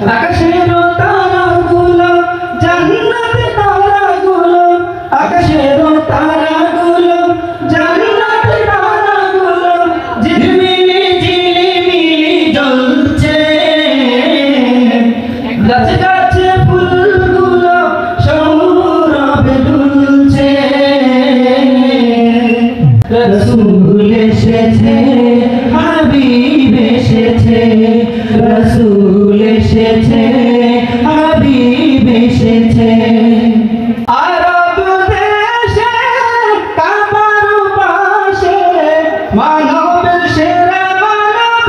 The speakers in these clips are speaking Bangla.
আকাশের তারাগুলো জান্নাতে তারাগুলো, আকাশের তারাগুলো জান্নাতে তারাগুলো ঝিলমিলি ঝিলিমিলি জ্বলছে। গাছে গাছে ফুলগুলো সৌরভে দুলছে। রাসূল এসেছে, হাবিব এসেছে, রাসূল এসেছে, হাবিব এসেছে। আরব দেশে কাবার পাশে মানবের সেরা মানব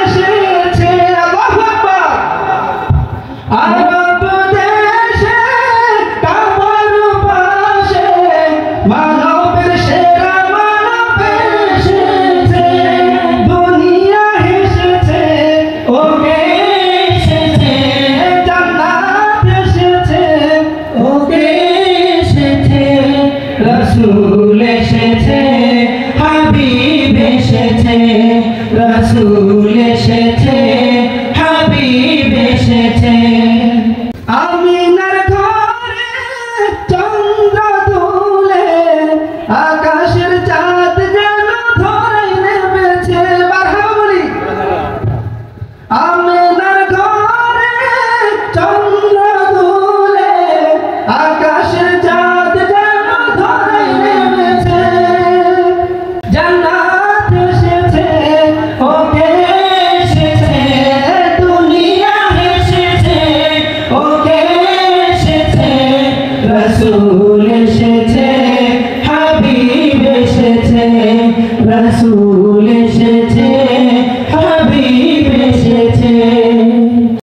এসেছে। আল্লাহু আকবার।